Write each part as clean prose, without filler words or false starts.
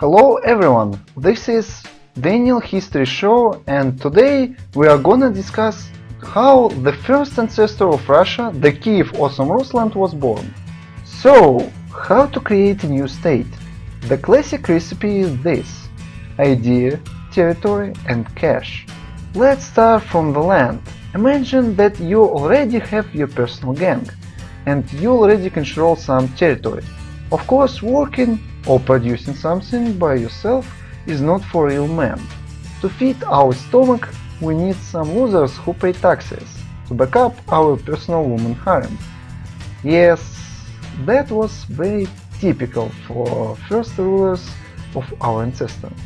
Hello everyone, this is Daniel History Show, and today we are gonna discuss how the first ancestor of Russia, the Kiev awesome Russland, was born. So, how to create a new state? The classic recipe is this: idea, territory and cash. Let's start from the land. Imagine that you already have your personal gang, and you already control some territory. Of course, working or producing something by yourself is not for real men. To feed our stomach, we need some losers who pay taxes to back up our personal woman harem. Yes, that was very typical for first rulers of our ancestors.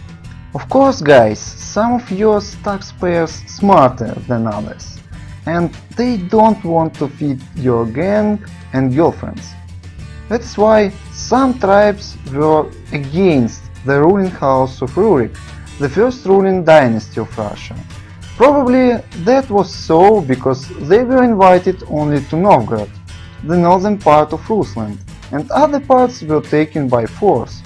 Of course, guys, some of your taxpayers smarter than others, and they don't want to feed your gang and girlfriends. That's why some tribes were against the ruling house of Rurik, the first ruling dynasty of Russia. Probably that was so because they were invited only to Novgorod, the northern part of Russland, and other parts were taken by force.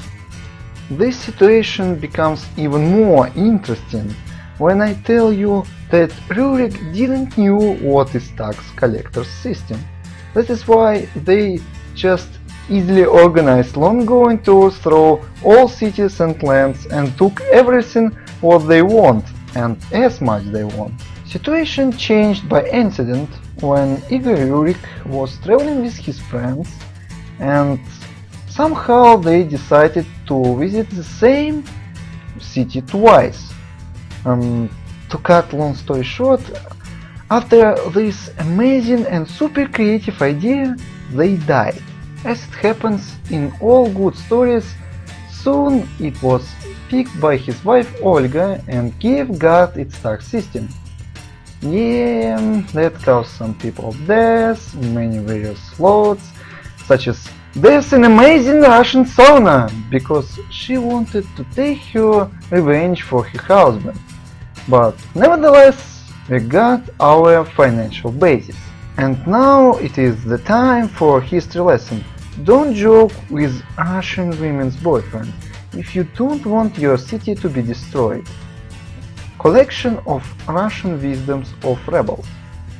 This situation becomes even more interesting when I tell you that Rurik didn't knew what is tax collector's system. That is why they just easily organized long-going tours through all cities and lands and took everything what they want and as much they want. Situation changed by incident when Igor Rurik was traveling with his friends and somehow they decided to visit the same city twice. To cut long story short, after this amazing and super creative idea, they died. As it happens in all good stories, soon it was picked by his wife Olga and Kiev got its tax system. Yeah, that caused some people deaths, many various plots, such as "There's an amazing Russian sauna!" because she wanted to take her revenge for her husband. But nevertheless, we got our financial basis. And now it is the time for history lesson. Don't joke with Russian women's boyfriend if you don't want your city to be destroyed. Collection of Russian wisdoms of rebels.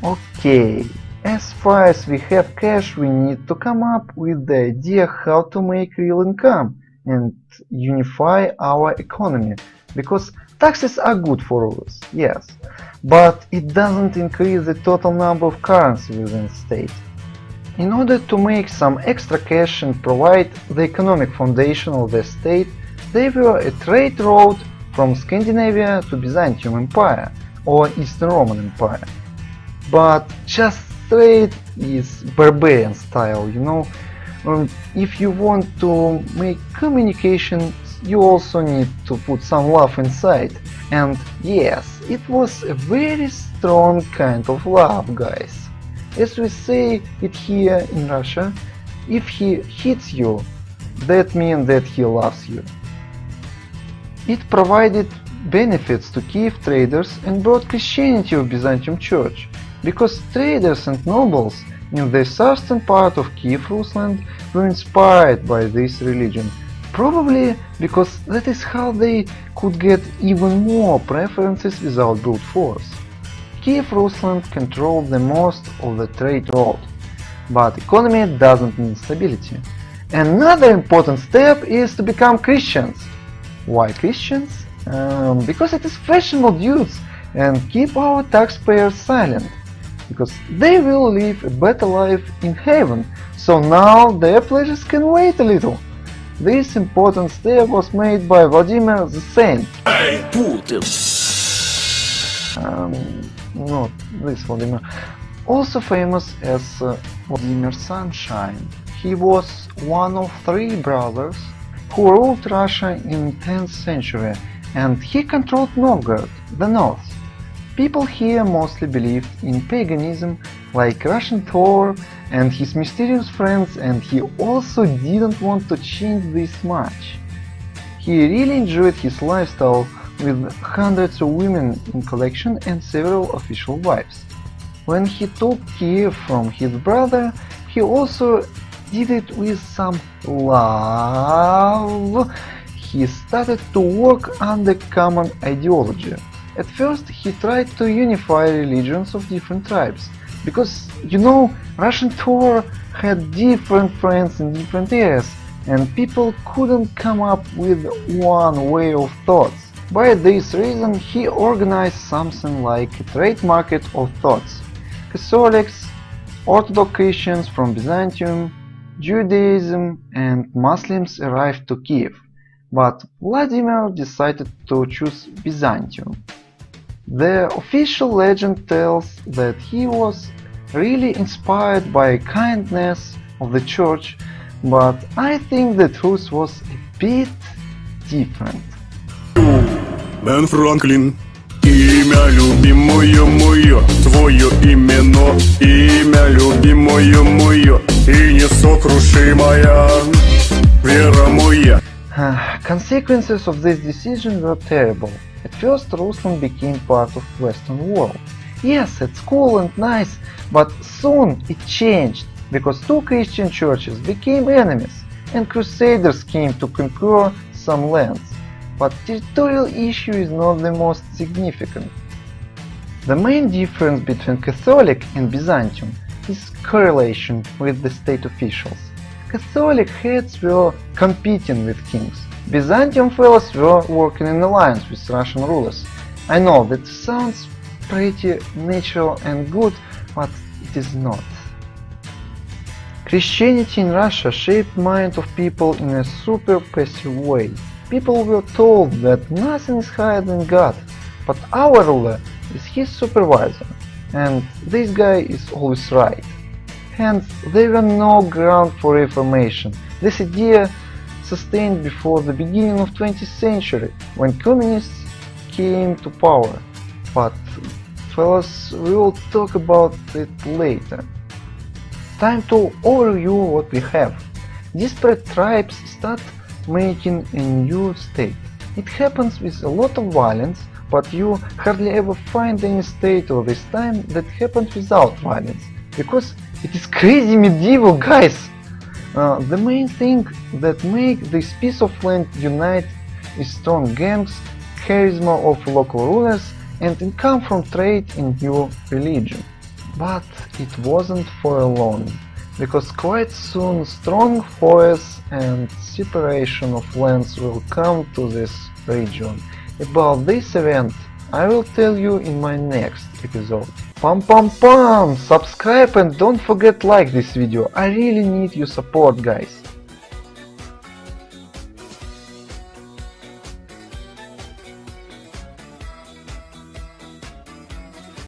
Okay, as far as we have cash, we need to come up with the idea how to make real income and unify our economy, because taxes are good for us, yes, but it doesn't increase the total number of currency within the state. In order to make some extra cash and provide the economic foundation of the state, they were a trade route from Scandinavia to Byzantium Empire or Eastern Roman Empire. But just trade is barbarian style, you know. If you want to make communication, you also need to put some love inside. And yes, it was a very strong kind of love, guys. As we say it here in Russia, if he hits you, that means that he loves you. It provided benefits to Kiev traders and brought Christianity of Byzantium Church, because traders and nobles in the southern part of Kiev Russland were inspired by this religion, probably because that is how they could get even more preferences without brute force. Kiev Russland controlled the most of the trade route, but economy doesn't mean stability. Another important step is to become Christians. Why Christians? Because it is fashionable dudes and keep our taxpayers silent, because they will live a better life in heaven, so now their pleasures can wait a little. This important step was made by Vladimir the Saint. Not this Vladimir. Also famous as Vladimir Sunshine. He was one of 3 brothers who ruled Russia in 10th century, and he controlled Novgorod, the north. People here mostly believed in paganism, like Russian Thor and his mysterious friends, and he also didn't want to change this much. He really enjoyed his lifestyle with hundreds of women in collection and several official wives. When he took Kiev from his brother, he also did it with some love. he started to work under common ideology. At first he tried to unify religions of different tribes, because, Russian Torah had different friends in different areas, and people couldn't come up with one way of thoughts. By this reason he organized something like a trade market of thoughts. Catholics, Orthodox Christians from Byzantium, Judaism and Muslims arrived to Kiev, but Vladimir decided to choose Byzantium. The official legend tells that he was really inspired by kindness of the church, but I think the truth was a bit different. Бен Франклин, имя любимое мое, твое имено, имя любимое мое, и несокрушимая вера моя. Consequences of this decision were terrible. At first Russland became part of Western world. Yes, it's cool and nice, but soon it changed, because two Christian churches became enemies, and crusaders came to conquer some lands. But territorial issue is not the most significant. The main difference between Catholic and Byzantium is correlation with the state officials. Catholic heads were competing with kings. Byzantium fellows were working in alliance with Russian rulers. I know that sounds pretty natural and good, but it is not. Christianity in Russia shaped mind of people in a super passive way. People were told that nothing is higher than God, but our ruler is his supervisor, and this guy is always right. Hence, there were no ground for reformation. This idea sustained before the beginning of 20th century, when communists came to power. But, fellas, we will talk about it later. Time to overview what we have. Disparate tribes start making a new state. It happens with a lot of violence, but you hardly ever find any state of this time that happens without violence, because it is crazy medieval, guys! The main thing that make this piece of land unite is strong gangs, charisma of local rulers, and income from trade in new religion. But it wasn't for long, because quite soon strong forests and separation of lands will come to this region. About this event I will tell you in my next episode. Pam! Subscribe and don't forget like this video, I really need your support, guys.